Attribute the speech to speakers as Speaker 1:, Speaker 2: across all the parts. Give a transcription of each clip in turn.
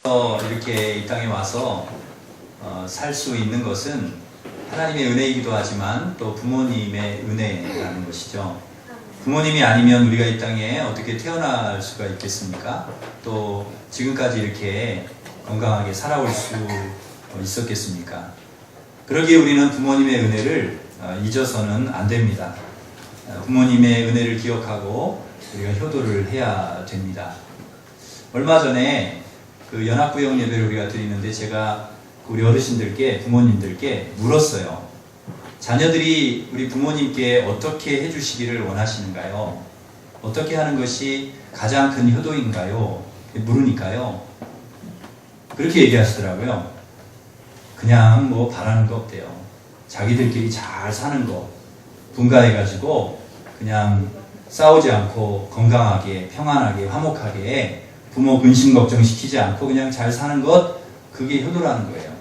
Speaker 1: 이렇게 이 땅에 와서 살 수 있는 것은 하나님의 은혜이기도 하지만 또 부모님의 은혜라는 것이죠. 부모님이 아니면 우리가 이 땅에 어떻게 태어날 수가 있겠습니까? 또 지금까지 이렇게 건강하게 살아올 수 있었겠습니까? 그러기에 우리는 부모님의 은혜를 잊어서는 안 됩니다. 부모님의 은혜를 기억하고 우리가 효도를 해야 됩니다. 얼마 전에 그 연합구역 예배를 우리가 드리는데 제가 우리 어르신들께, 부모님들께 물었어요. 자녀들이 우리 부모님께 어떻게 해주시기를 원하시는가요? 어떻게 하는 것이 가장 큰 효도인가요? 물으니까요. 그렇게 얘기하시더라고요. 그냥 뭐 바라는 거 없대요. 자기들끼리 잘 사는 거 분가해가지고 그냥 싸우지 않고 건강하게, 평안하게, 화목하게 부모 근심 걱정시키지 않고 그냥 잘 사는 것, 그게 효도라는 거예요.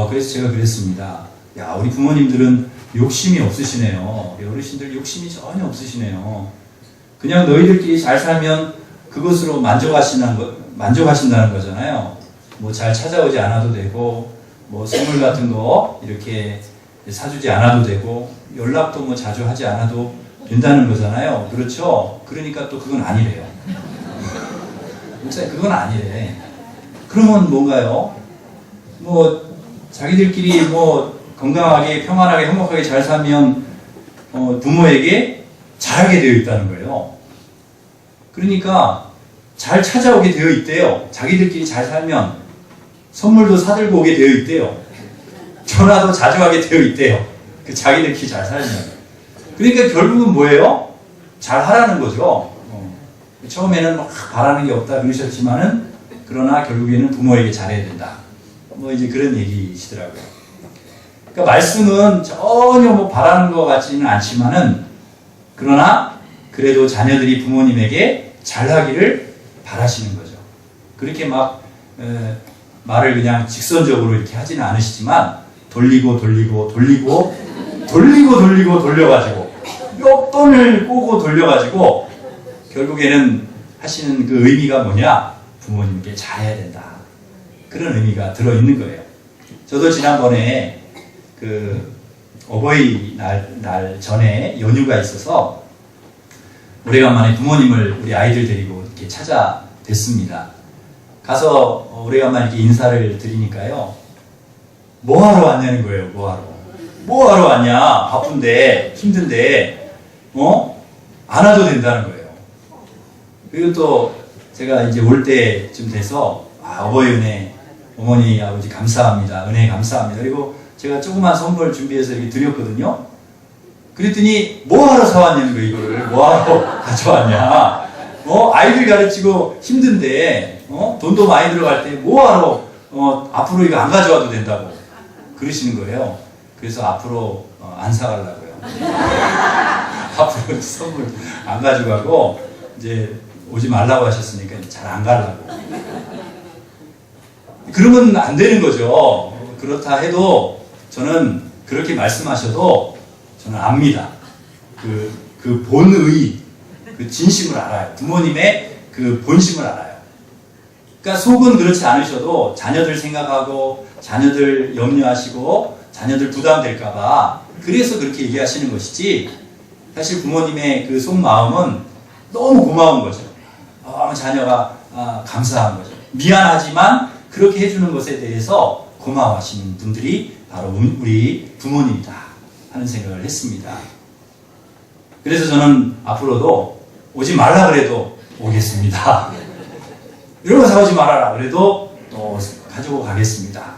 Speaker 1: 그래서 제가 그랬습니다. 야, 우리 부모님들은 욕심이 없으시네요. 우리 어르신들 욕심이 전혀 없으시네요. 그냥 너희들끼리 잘 살면 그것으로 만족하신다는 거잖아요. 뭐 잘 찾아오지 않아도 되고, 뭐 선물 같은 거 이렇게 사주지 않아도 되고, 연락도 뭐 자주 하지 않아도 된다는 거잖아요. 그렇죠? 그러니까 또 그건 아니래요. 그건 아니래. 그러면 뭔가요? 뭐 자기들끼리 뭐 건강하게, 평안하게, 행복하게 잘 살면 부모에게 잘하게 되어 있다는 거예요. 그러니까 잘 찾아오게 되어 있대요. 자기들끼리 잘 살면 선물도 사들고 오게 되어 있대요. 전화도 자주 하게 되어 있대요. 그 자기들끼리 잘 살면. 그러니까 결국은 뭐예요? 잘 하라는 거죠. 처음에는 막 바라는 게 없다 그러셨지만은, 그러나 결국에는 부모에게 잘해야 된다. 뭐 이제 그런 얘기시더라고요. 그러니까 말씀은 전혀 뭐 바라는 것 같지는 않지만은, 그러나 그래도 자녀들이 부모님에게 잘하기를 바라시는 거죠. 그렇게 막 말을 그냥 직선적으로 이렇게 하지는 않으시지만, 돌려가지고 용돈을 꼬고 돌려가지고 결국에는 하시는 그 의미가 뭐냐? 부모님께 잘해야 된다. 그런 의미가 들어있는 거예요. 저도 지난번에 그 어버이날 전에 연휴가 있어서 오래간만에 부모님을 우리 아이들 데리고 이렇게 찾아뵀습니다. 가서 오래간만에 이렇게 인사를 드리니까요. 뭐 하러 왔냐는 거예요, 뭐 하러 왔냐? 바쁜데, 힘든데, 안 와도 된다는 거예요. 그리고 또 제가 이제 올 때쯤 돼서, 어버이 은혜, 어머니, 아버지 감사합니다. 은혜 감사합니다. 그리고 제가 조그만 선물 준비해서 이렇게 드렸거든요. 그랬더니 뭐 하러 사왔냐는 거예요, 이거를. 뭐 하러 가져왔냐. 아이들 가르치고 힘든데, 돈도 많이 들어갈 때 뭐 하러, 앞으로 이거 안 가져와도 된다고 그러시는 거예요. 그래서 앞으로 안 사가려고요. 앞으로 선물 안 가져가고, 이제 오지 말라고 하셨으니까 잘 안 가려고. 그러면 안 되는 거죠. 그렇다 해도 저는 그렇게 말씀하셔도 저는 압니다. 그 본의, 그 진심을 알아요. 부모님의 그 본심을 알아요. 그러니까 속은 그렇지 않으셔도 자녀들 생각하고 자녀들 염려하시고 자녀들 부담될까봐 그래서 그렇게 얘기하시는 것이지, 사실 부모님의 그 속마음은 너무 고마운 거죠. 자녀가 감사한 거죠. 미안하지만 그렇게 해주는 것에 대해서 고마워하시는 분들이 바로 우리 부모님이다 하는 생각을 했습니다. 그래서 저는 앞으로도 오지 말라 그래도 오겠습니다. 이런 거 사오지 말아라 그래도 또 가지고 가겠습니다.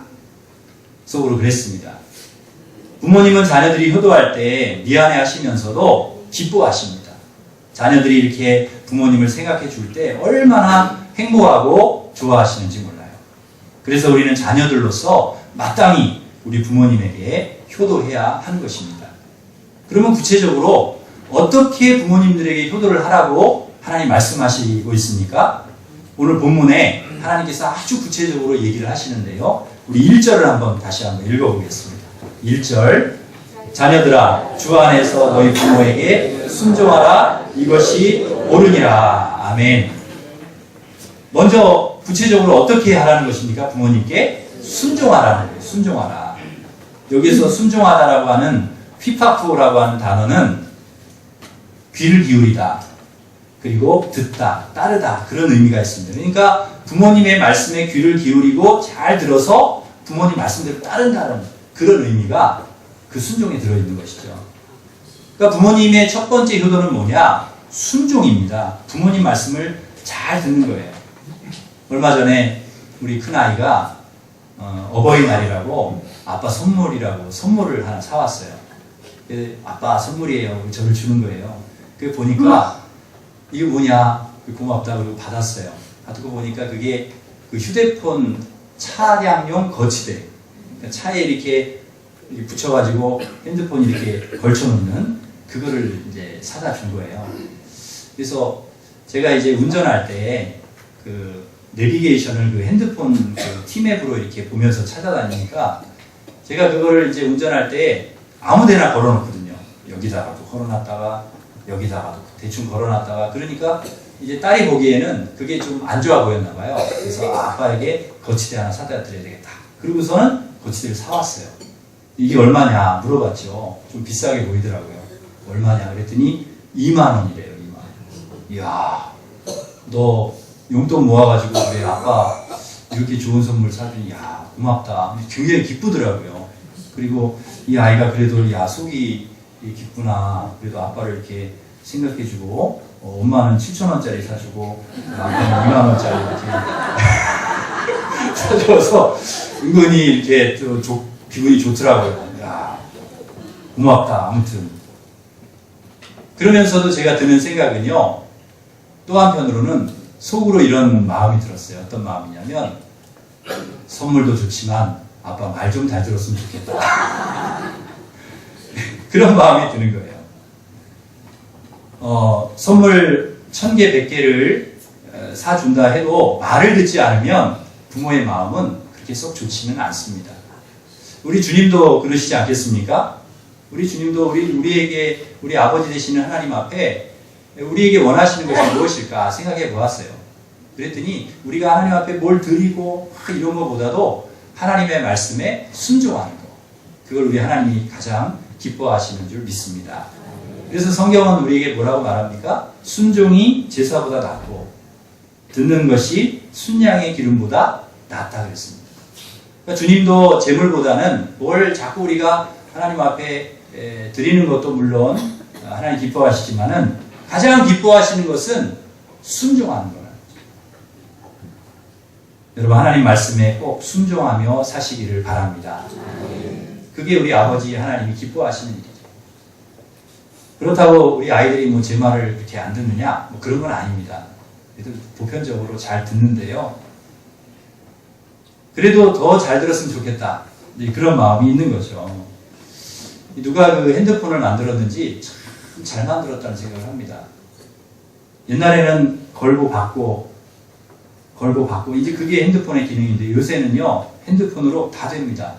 Speaker 1: 속으로 그랬습니다. 부모님은 자녀들이 효도할 때 미안해 하시면서도 기뻐하십니다. 자녀들이 이렇게 부모님을 생각해 줄 때 얼마나 행복하고 좋아하시는지 몰라요. 그래서 우리는 자녀들로서 마땅히 우리 부모님에게 효도해야 하는 것입니다. 그러면 구체적으로 어떻게 부모님들에게 효도를 하라고 하나님 말씀하시고 있습니까? 오늘 본문에 하나님께서 아주 구체적으로 얘기를 하시는데요. 우리 1절을 다시 한번 읽어보겠습니다. 1절, 자녀들아 주 안에서 너희 부모에게 순종하라. 이것이 옳으니라. 아멘. 먼저 구체적으로 어떻게 하라는 것입니까? 부모님께 순종하라는 거예요. 순종하라. 여기서 순종하다라고 하는 휘파프라고 하는 단어는 귀를 기울이다. 그리고 듣다, 따르다 그런 의미가 있습니다. 그러니까 부모님의 말씀에 귀를 기울이고 잘 들어서 부모님 말씀대로 따른다는 그런 의미가 그 순종에 들어있는 것이죠. 그러니까 부모님의 첫 번째 효도는 뭐냐? 순종입니다. 부모님 말씀을 잘 듣는 거예요. 얼마 전에 우리 큰아이가 어버이날이라고 아빠 선물이라고 선물을 하나 사왔어요. 아빠 선물이에요. 저를 주는 거예요. 그 보니까 이거 뭐냐? 고맙다 그러고 받았어요. 받고 보니까 그게 그 휴대폰 차량용 거치대. 그러니까 차에 이렇게 붙여가지고 핸드폰 이렇게 걸쳐놓는 그거를 이제 사다 준 거예요. 그래서 제가 이제 운전할 때 그 내비게이션을 그 핸드폰 그 T맵으로 이렇게 보면서 찾아다니니까 제가 그거를 이제 운전할 때 아무데나 걸어놓거든요. 여기다가도 걸어놨다가 여기다가도 대충 걸어놨다가 그러니까 이제 딸이 보기에는 그게 좀 안 좋아 보였나 봐요. 그래서 아빠에게 거치대 하나 사다 드려야 되겠다. 그러고서는 거치대를 사왔어요. 이게 얼마냐 물어봤죠. 좀 비싸게 보이더라고요. 얼마냐 그랬더니 2만 원이래요. 2만 원. 이야, 너 용돈 모아가지고 그래 아빠 이렇게 좋은 선물 사주니 야 고맙다. 굉장히 기쁘더라고요. 그리고 이 아이가 그래도 야 속이 기쁘나 그래도 아빠를 이렇게 생각해주고 엄마는 7,000원짜리 사주고 아빠는 2만 원짜리 이렇게 사줘서 은근히 이렇게 기분이 좋더라고요. 야 고맙다. 아무튼 그러면서도 제가 드는 생각은요. 또 한편으로는 속으로 이런 마음이 들었어요. 어떤 마음이냐면 선물도 좋지만 아빠 말 좀 잘 들었으면 좋겠다. 그런 마음이 드는 거예요. 선물 1000개, 100개를 사준다 해도 말을 듣지 않으면 부모의 마음은 그렇게 썩 좋지는 않습니다. 우리 주님도 그러시지 않겠습니까? 우리 주님도 우리 아버지 되시는 하나님 앞에 우리에게 원하시는 것이 무엇일까 생각해 보았어요. 그랬더니 우리가 하나님 앞에 뭘 드리고 이런 것보다도 하나님의 말씀에 순종하는 것. 그걸 우리 하나님이 가장 기뻐하시는 줄 믿습니다. 그래서 성경은 우리에게 뭐라고 말합니까? 순종이 제사보다 낫고 듣는 것이 순양의 기름보다 낫다 그랬습니다. 그러니까 주님도 재물보다는 뭘 자꾸 우리가 하나님 앞에 드리는 것도 물론 하나님 기뻐하시지만은 가장 기뻐하시는 것은 순종하는 거예요. 여러분 하나님 말씀에 꼭 순종하며 사시기를 바랍니다. 그게 우리 아버지 하나님이 기뻐하시는 일이죠. 그렇다고 우리 아이들이 뭐 제 말을 그렇게 안 듣느냐? 뭐 그런 건 아닙니다. 그래도 보편적으로 잘 듣는데요. 그래도 더 잘 들었으면 좋겠다. 그런 마음이 있는 거죠. 누가 그 핸드폰을 만들었는지 참 잘 만들었다는 생각을 합니다. 옛날에는 걸고 받고 이제 그게 핸드폰의 기능인데 요새는요 핸드폰으로 다 됩니다.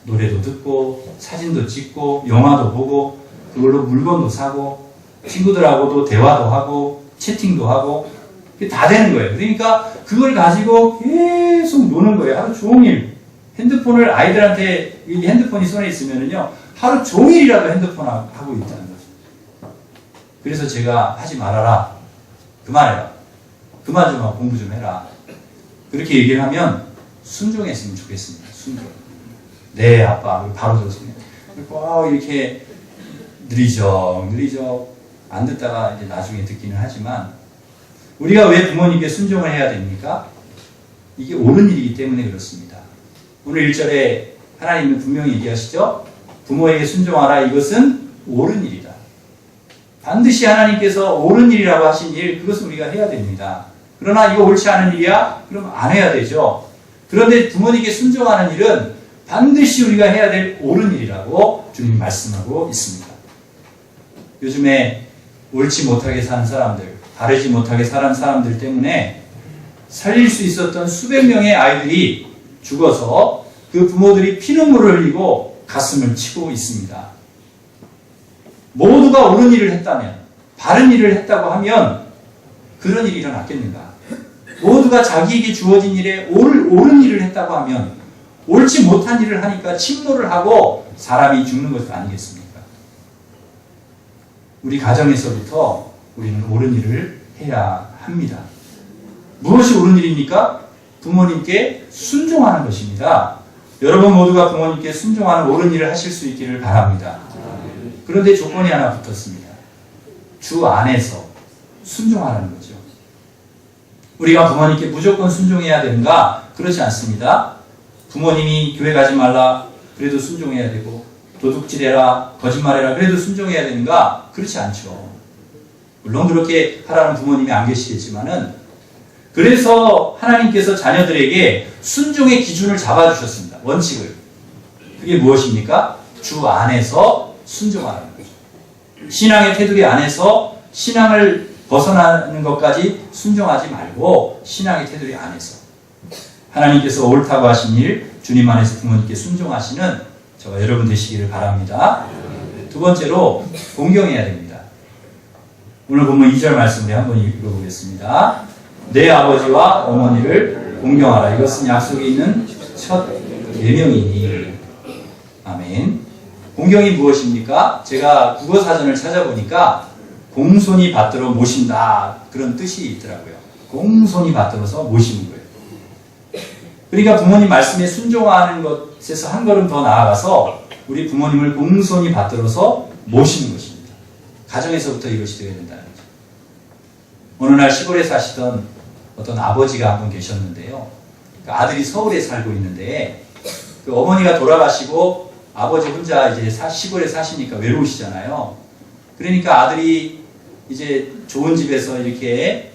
Speaker 1: 노래도 듣고 사진도 찍고 영화도 보고 그걸로 물건도 사고 친구들하고도 대화도 하고 채팅도 하고 그게 다 되는 거예요. 그러니까 그걸 가지고 계속 노는 거예요. 하루 종일 핸드폰을 아이들한테 이 핸드폰이 손에 있으면은요 하루 종일이라도 핸드폰 하고 있다는 거죠. 그래서 제가 하지 말아라. 그만해라. 그만 좀 하고 공부 좀 해라. 그렇게 얘기를 하면 순종했으면 좋겠습니다. 순종. 네, 아빠. 바로 들었습니다. 꼭 이렇게 느리적 안 듣다가 이제 나중에 듣기는 하지만 우리가 왜 부모님께 순종을 해야 됩니까? 이게 옳은 일이기 때문에 그렇습니다. 오늘 1절에 하나님은 분명히 얘기하시죠. 부모에게 순종하라. 이것은 옳은 일이다. 반드시 하나님께서 옳은 일이라고 하신 일, 그것은 우리가 해야 됩니다. 그러나 이거 옳지 않은 일이야? 그럼 안 해야 되죠. 그런데 부모님께 순종하는 일은 반드시 우리가 해야 될 옳은 일이라고 주님이 말씀하고 있습니다. 요즘에 옳지 못하게 사는 사람들, 바르지 못하게 살은 사람들 때문에 살릴 수 있었던 수백 명의 아이들이 죽어서 그 부모들이 피눈물을 흘리고 가슴을 치고 있습니다. 모두가 옳은 일을 했다면, 바른 일을 했다고 하면 그런 일이 일어났겠는가? 모두가 자기에게 주어진 일에 옳은 일을 했다고 하면 옳지 못한 일을 하니까 침노를 하고 사람이 죽는 것은 아니겠습니까? 우리 가정에서부터 우리는 옳은 일을 해야 합니다. 무엇이 옳은 일입니까? 부모님께 순종하는 것입니다. 여러분 모두가 부모님께 순종하는 옳은 일을 하실 수 있기를 바랍니다. 그런데 조건이 하나 붙었습니다. 주 안에서 순종하라는 거죠. 우리가 부모님께 무조건 순종해야 되는가? 그렇지 않습니다. 부모님이 교회 가지 말라 그래도 순종해야 되고 도둑질해라 거짓말해라 그래도 순종해야 되는가? 그렇지 않죠. 물론 그렇게 하라는 부모님이 안 계시겠지만은 그래서 하나님께서 자녀들에게 순종의 기준을 잡아주셨습니다. 원칙을. 그게 무엇입니까? 주 안에서 순종하라는 거죠. 신앙의 테두리 안에서 신앙을 벗어나는 것까지 순종하지 말고 신앙의 테두리 안에서 하나님께서 옳다고 하신 일 주님 안에서 부모님께 순종하시는 저와 여러분 되시기를 바랍니다. 두 번째로 공경해야 됩니다. 오늘 보면 2절 말씀을 한번 읽어보겠습니다. 내 아버지와 어머니를 공경하라. 이것은 약속이 있는 첫 계명이니. 아멘. 공경이 무엇입니까? 제가 국어사전을 찾아보니까 공손히 받들어 모신다 그런 뜻이 있더라고요. 공손히 받들어서 모시는 거예요. 그러니까 부모님 말씀에 순종하는 것에서 한 걸음 더 나아가서 우리 부모님을 공손히 받들어서 모시는 것입니다. 가정에서부터 이것이 되어야 된다는 거죠. 어느 날 시골에 사시던 어떤 아버지가 한 분 계셨는데요. 그 아들이 서울에 살고 있는데 그 어머니가 돌아가시고 아버지 혼자 이제 시골에 사시니까 외로우시잖아요. 그러니까 아들이 이제 좋은 집에서 이렇게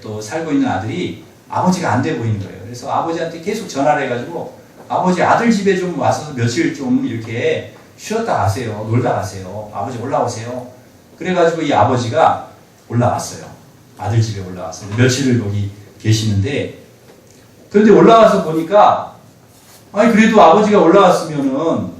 Speaker 1: 또 살고 있는 아들이 아버지가 안 돼 보이는 거예요. 그래서 아버지한테 계속 전화를 해가지고 아버지 아들 집에 좀 와서 며칠 좀 이렇게 쉬었다 가세요. 놀다 가세요. 아버지 올라오세요. 그래가지고 이 아버지가 올라왔어요. 아들 집에 올라왔어요. 며칠을 거기 계시는데 그런데 올라와서 보니까 아니 그래도 아버지가 올라왔으면은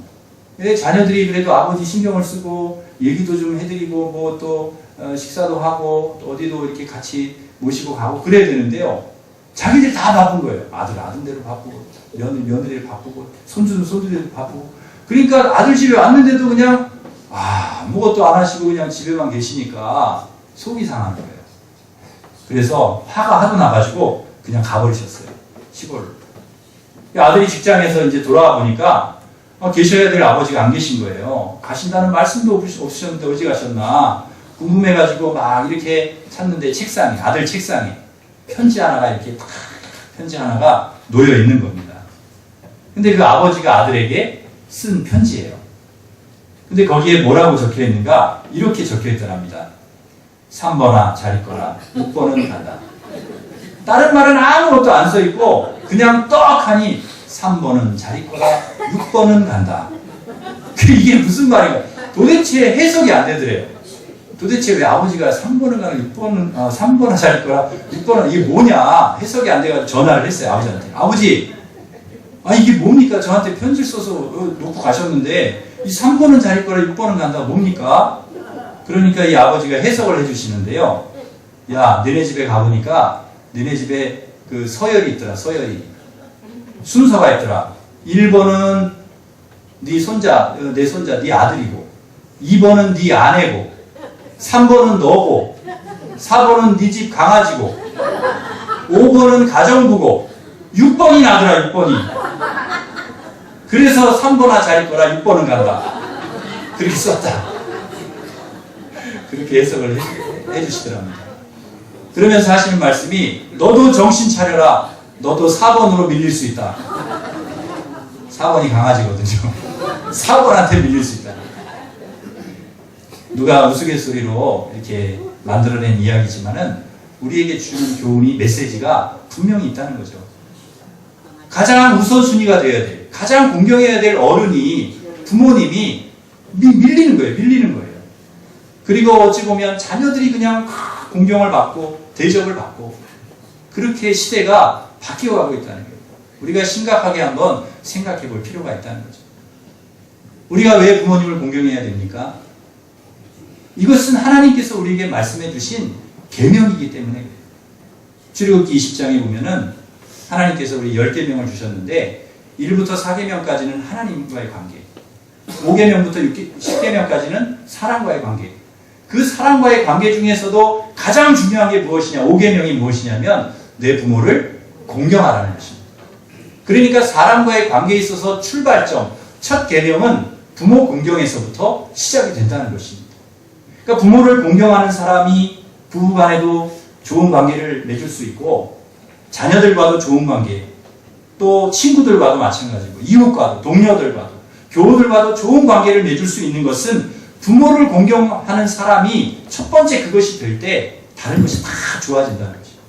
Speaker 1: 자녀들이 그래도 아버지 신경을 쓰고 얘기도 좀 해드리고 뭐 또 식사도 하고 또 어디도 이렇게 같이 모시고 가고 그래야 되는데요. 자기들 다 바쁜 거예요. 아들대로 바쁘고 며느리를 바쁘고 손주대로 바쁘고 그러니까 아들 집에 왔는데도 그냥 아무것도 안 하시고 그냥 집에만 계시니까 속이 상한 거예요. 그래서 화가 하도 나가지고 그냥 가버리셨어요. 시골. 아들이 직장에서 이제 돌아와 보니까 계셔야 될 아버지가 안 계신 거예요. 가신다는 말씀도 없으셨는데 어디 가셨나 궁금해가지고 막 이렇게 찾는데 아들 책상에 편지 하나가 놓여 있는 겁니다. 근데 그 아버지가 아들에게 쓴 편지예요. 근데 거기에 뭐라고 적혀 있는가? 이렇게 적혀 있더랍니다. 3번아 잘 있거라. 6번은 간다. 다른 말은 아무것도 안 써 있고 그냥 떡하니 3번은 잘 있거라. 6번은 간다. 이게 무슨 말인가? 도대체 해석이 안 되더래요. 도대체 왜 아버지가 3번은 가나 3번은 잘 있거라. 6번은 이게 뭐냐? 해석이 안 돼가지고 전화를 했어요. 아버지한테. 아버지, 이게 뭡니까? 저한테 편지를 써서 놓고 가셨는데 이 3번은 잘 있거라. 6번은 간다. 뭡니까? 그러니까 이 아버지가 해석을 해주시는데요. 야, 너네 집에 가보니까 너네 집에 그 서열이 있더라. 서열이. 순서가 있더라. 1번은 네 손자, 내 손자, 네 아들이고 2번은 네 아내고 3번은 너고 4번은 네 집 강아지고 5번은 가정부고 6번이 나더라. 6번이. 그래서 3번아 잘 있거라. 6번은 간다. 그렇게 썼다. 그렇게 해석을 해주시더랍니다. 그러면서 하시는 말씀이 너도 정신 차려라. 너도 4번으로 밀릴 수 있다. 4번이 강아지거든요. 4번한테 밀릴 수 있다. 누가 우스갯소리로 이렇게 만들어낸 이야기지만은 우리에게 주는 교훈이 메시지가 분명히 있다는 거죠. 가장 우선순위가 되어야 될, 가장 공경해야 될 어른이 부모님이 밀리는 거예요. 그리고 어찌 보면 자녀들이 그냥 공경을 받고 대접을 받고 그렇게 시대가 바뀌어가고 있다는 거예요. 우리가 심각하게 한번 생각해 볼 필요가 있다는 거죠. 우리가 왜 부모님을 공경해야 됩니까? 이것은 하나님께서 우리에게 말씀해 주신 계명이기 때문에 그래요. 출애굽기 20장에 보면은 하나님께서 우리 10계명을 주셨는데 1부터 4계명까지는 하나님과의 관계, 5계명부터 10계명까지는 사람과의 관계. 그 사람과의 관계 중에서도 가장 중요한 게 무엇이냐, 5계명이 무엇이냐면 내 부모를 공경하라는 것입니다. 그러니까 사람과의 관계에 있어서 출발점, 첫 계명은 부모 공경에서부터 시작이 된다는 것입니다. 그러니까 부모를 공경하는 사람이 부부간에도 좋은 관계를 맺을 수 있고, 자녀들과도 좋은 관계, 또 친구들과도 마찬가지고, 이웃과도, 동료들과도, 교우들과도 좋은 관계를 맺을 수 있는 것은 부모를 공경하는 사람이 첫 번째 그것이 될 때 다른 것이 다 좋아진다는 것입니다.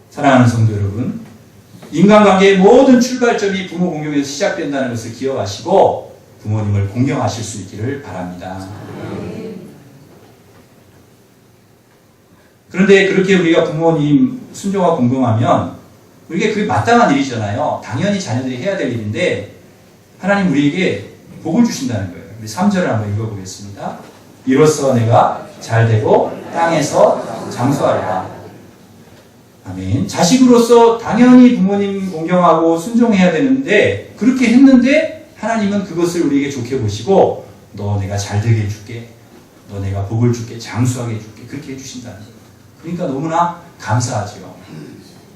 Speaker 1: 사랑하는 성도 여러분, 인간관계의 모든 출발점이 부모 공경에서 시작된다는 것을 기억하시고 부모님을 공경하실 수 있기를 바랍니다. 그런데 그렇게 우리가 부모님 순종하고 공경하면 우리에게 그게 마땅한 일이잖아요. 당연히 자녀들이 해야 될 일인데 하나님 우리에게 복을 주신다는 거예요. 우리 3절을 한번 읽어보겠습니다. 이로써 내가 잘되고 땅에서 장수하리라. 아멘. 자식으로서 당연히 부모님 공경하고 순종해야 되는데 그렇게 했는데 하나님은 그것을 우리에게 좋게 보시고 너 내가 잘되게 해줄게, 너 내가 복을 줄게, 장수하게 해줄게, 그렇게 해주신다는 거예요. 그러니까 너무나 감사하죠.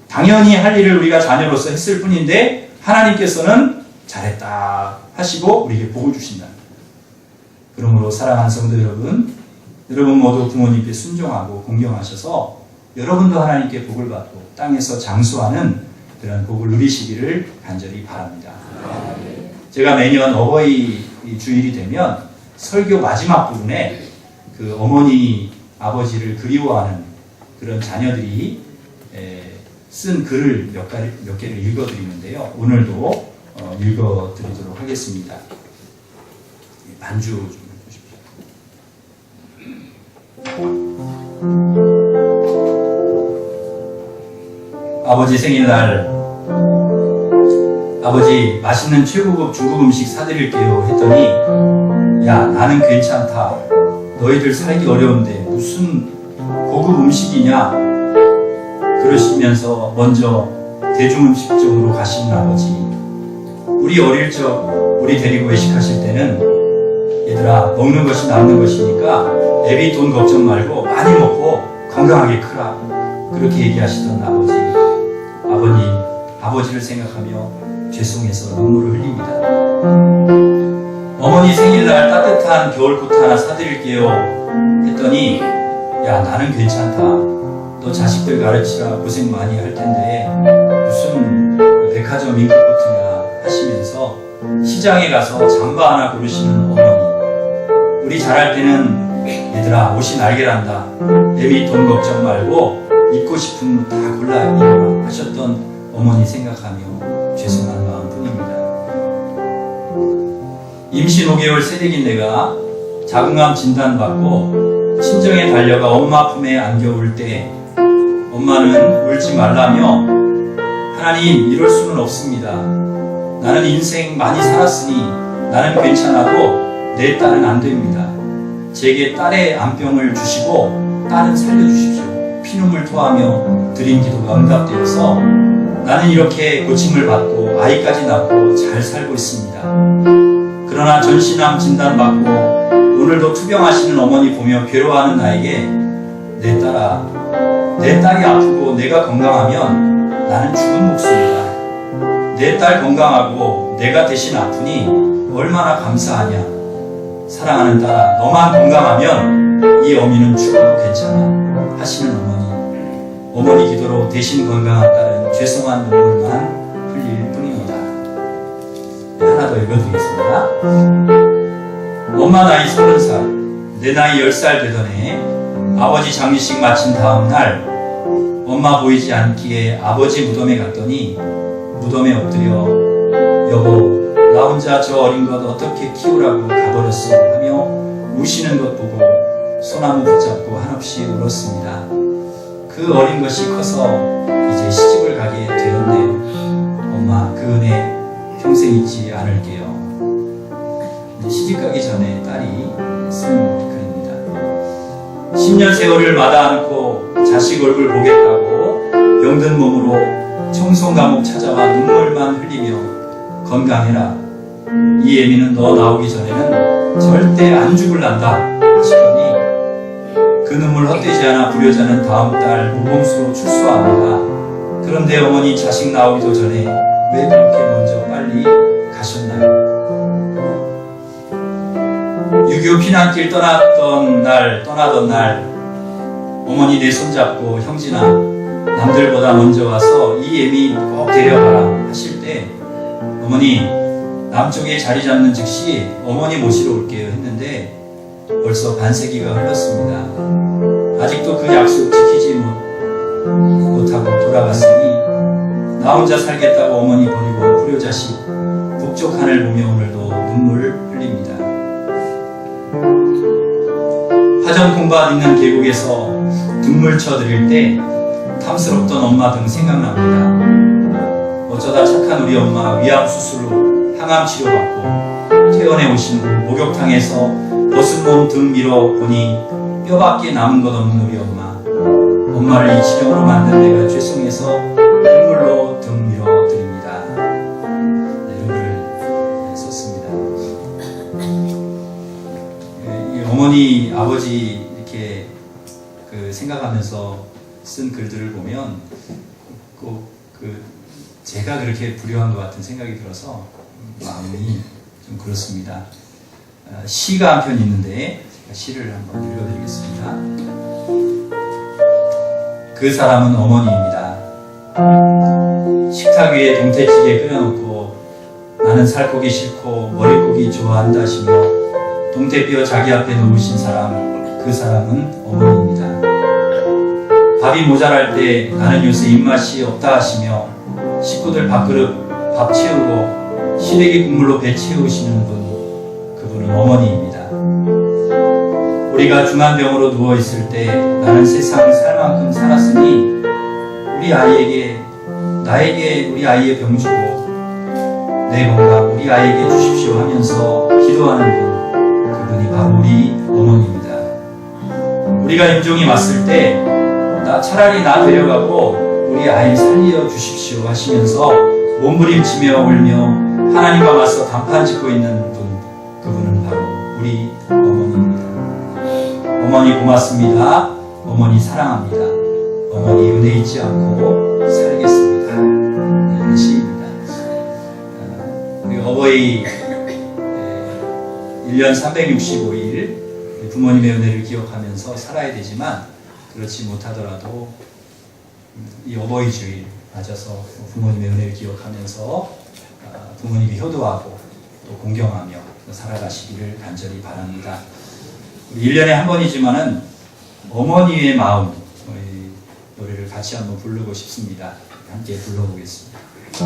Speaker 1: 당연히 할 일을 우리가 자녀로서 했을 뿐인데 하나님께서는 잘했다 하시고 우리에게 복을 주신다는 거예요. 그러므로 사랑하는 성도 여러분, 여러분 모두 부모님께 순종하고 공경하셔서 여러분도 하나님께 복을 받고 땅에서 장수하는 그런 복을 누리시기를 간절히 바랍니다. 제가 매년 어버이 주일이 되면 설교 마지막 부분에 그 어머니, 아버지를 그리워하는 그런 자녀들이 쓴 글을 몇 개를 읽어드리는데요. 오늘도 읽어드리도록 하겠습니다. 반주 좀 해주십시오. 아버지 생일날 아버지 맛있는 최고급 중국 음식 사드릴게요 했더니 야 나는 괜찮다. 너희들 살기 어려운데 무슨 고급 음식이냐 그러시면서 먼저 대중음식점으로 가시는 아버지. 우리 어릴 적 우리 데리고 외식하실 때는 얘들아 먹는 것이 남는 것이니까 애비 돈 걱정 말고 많이 먹고 건강하게 크라 그렇게 얘기하시던 아버지. 아버지를 생각하며 죄송해서 눈물을 흘립니다. 어머니 생일날 따뜻한 겨울코트 하나 사드릴게요 했더니 야 나는 괜찮다. 너 자식들 가르치라 고생 많이 할 텐데 무슨 백화점 잉크코트냐 하시면서 시장에 가서 잠바 하나 고르시는 어머니. 우리 잘할 때는 얘들아 옷이 날개란다. 애미 돈 걱정 말고 입고 싶은 옷 다 골라 입어라 하셨던 어머니 생각하며 죄송한 마음뿐입니다. 임신 5개월 새내긴 내가 자궁암 진단받고 친정에 달려가 엄마 품에 안겨올 때 엄마는 울지 말라며 하나님 이럴 수는 없습니다. 나는 인생 많이 살았으니 나는 괜찮아도 내 딸은 안 됩니다. 제게 딸의 암병을 주시고 딸은 살려주십시오. 피눈물 토하며 드린 기도가 응답되어서 나는 이렇게 고침을 받고 아이까지 낳고 잘 살고 있습니다. 그러나 전신암 진단받고 오늘도 투병하시는 어머니 보며 괴로워하는 나에게 내 딸아, 내 딸이 아프고 내가 건강하면 나는 죽은 목숨이다. 내 딸 건강하고 내가 대신 아프니 얼마나 감사하냐. 사랑하는 딸아, 너만 건강하면 이 어미는 죽어도 괜찮아 하시는 어머니 기도로 대신 건강한 딸은 죄송한 눈물만 흘릴 뿐입니다. 하나 더 읽어드리겠습니다. 엄마 나이 30살, 내 나이 10살 되던 해 아버지 장례식 마친 다음 날 엄마 보이지 않기에 아버지 무덤에 갔더니 무덤에 엎드려 여보 나 혼자 저 어린 것 어떻게 키우라고 가버렸어 하며 우시는 것 보고 소나무 붙잡고 한없이 울었습니다. 그 어린 것이 커서 이제 시집을 가게 되었네요. 엄마 그 은혜 평생 잊지 않을게요. 시집 가기 전에 딸이 쓴 글입니다. 10년 10년 세월을 마다 않고 자식 얼굴 보겠다고 병든 몸으로 청송 감옥 찾아와 눈물만 흘리며 건강해라. 이 예민은 너 나오기 전에는 절대 안 죽을란다 하시더니 그 눈물 헛되지 않아 불효자는 다음 달 모범수로 출소합니다. 그런데 어머니 자식 나오기도 전에 왜 그렇게 먼저 빨리 가셨나요? 6.25 피난길 떠나던 날 어머니 내 손잡고 형진아 남들보다 먼저 와서 이 예미 꼭 데려가라 하실 때 어머니 남쪽에 자리 잡는 즉시 어머니 모시러 올게요 했는데 벌써 반세기가 흘렀습니다. 아직도 그 약속 지키지 못하고 돌아갔으니 나 혼자 살겠다고 어머니 버리고 불효자식 북쪽 하늘 보며 오늘도 눈물 흘립니다. 화전 공밭 있는 계곡에서 눈물 쳐드릴 때 탐스럽던 엄마 등 생각납니다. 어쩌다 착한 우리 엄마 위암 수술로 항암 치료받고 퇴원해 오신 목욕탕에서 벗은 몸 등 밀어보니 뼈밖에 남은 것 없는 우리 엄마. 엄마를 이 치령으로 만든 내가 죄송해서 눈물로 등 밀어드립니다. 이런 글을 썼습니다. 이 어머니, 아버지 이렇게 생각하면서 쓴 글들을 보면 꼭 제가 그렇게 불효한 것 같은 생각이 들어서 마음이 좀 그렇습니다. 시가 한 편 있는데 제가 시를 한번 읽어드리겠습니다. 그 사람은 어머니입니다. 식탁 위에 동태찌개 끓여놓고 나는 살코기 싫고 머릿고기 좋아한다시며 동태뼈 자기 앞에 놓으신 사람, 그 사람은 어머니입니다. 밥이 모자랄 때 나는 요새 입맛이 없다 하시며 식구들 밥그릇 밥 채우고 시래기 국물로 배 채우시는 분, 그분은 어머니입니다. 우리가 중환병으로 누워있을 때 나는 세상 살 만큼 살았으니 나에게 우리 아이의 병 주고 내 건강 우리 아이에게 주십시오 하면서 기도하는 분, 그분이 바로 우리 어머니입니다. 우리가 임종이 왔을 때 차라리 나 데려가고 우리 아이 살려 주십시오 하시면서 몸부림치며 울며 하나님과 맞서 단판 짓고 있는 분, 그분은 바로 우리 어머니입니다. 어머니 고맙습니다. 어머니 사랑합니다. 어머니 은혜 잊지 않고 살겠습니다. 이런 시입니다. 우리 어버이 1년 365일 부모님의 은혜를 기억하면서 살아야 되지만 그렇지 못하더라도 이 어버이 주일 맞아서 부모님의 은혜를 기억하면서 부모님이 효도하고 또 공경하며 살아가시기를 간절히 바랍니다. 우리 1년에 한 번이지만은 어머니의 마음 노래를 같이 한번 부르고 싶습니다. 함께 불러보겠습니다.
Speaker 2: 주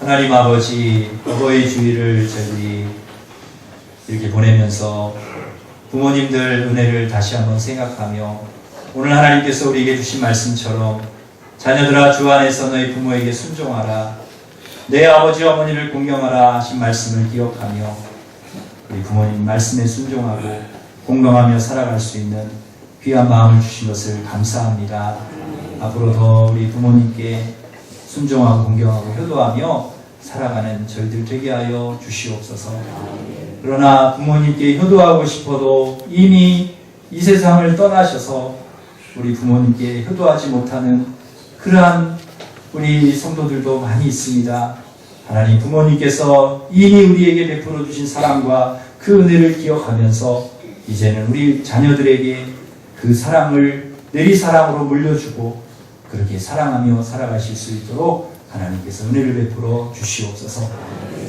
Speaker 1: 하나님 아버지, 어버이 주일을 저희 이렇게 보내면서 부모님들 은혜를 다시 한번 생각하며 오늘 하나님께서 우리에게 주신 말씀처럼 자녀들아 주 안에서 너희 부모에게 순종하라, 내 아버지 어머니를 공경하라 하신 말씀을 기억하며 우리 부모님 말씀에 순종하고 공경하며 살아갈 수 있는 귀한 마음을 주신 것을 감사합니다. 앞으로 더 우리 부모님께 순종하고 공경하고 효도하며 살아가는 저희들 되게 하여 주시옵소서. 그러나 부모님께 효도하고 싶어도 이미 이 세상을 떠나셔서 우리 부모님께 효도하지 못하는 그러한 우리 성도들도 많이 있습니다. 하나님, 부모님께서 이미 우리에게 베풀어 주신 사랑과 그 은혜를 기억하면서 이제는 우리 자녀들에게 그 사랑을 내리사랑으로 물려주고 그렇게 사랑하며 살아가실 수 있도록 하나님께서 은혜를 베풀어 주시옵소서.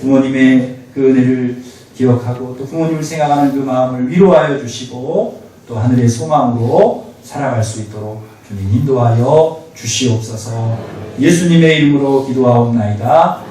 Speaker 1: 부모님의 그 은혜를 기억하고 또 부모님을 생각하는 그 마음을 위로하여 주시고 또 하늘의 소망으로 살아갈 수 있도록 주님 인도하여 주시옵소서. 예수님의 이름으로 기도하옵나이다.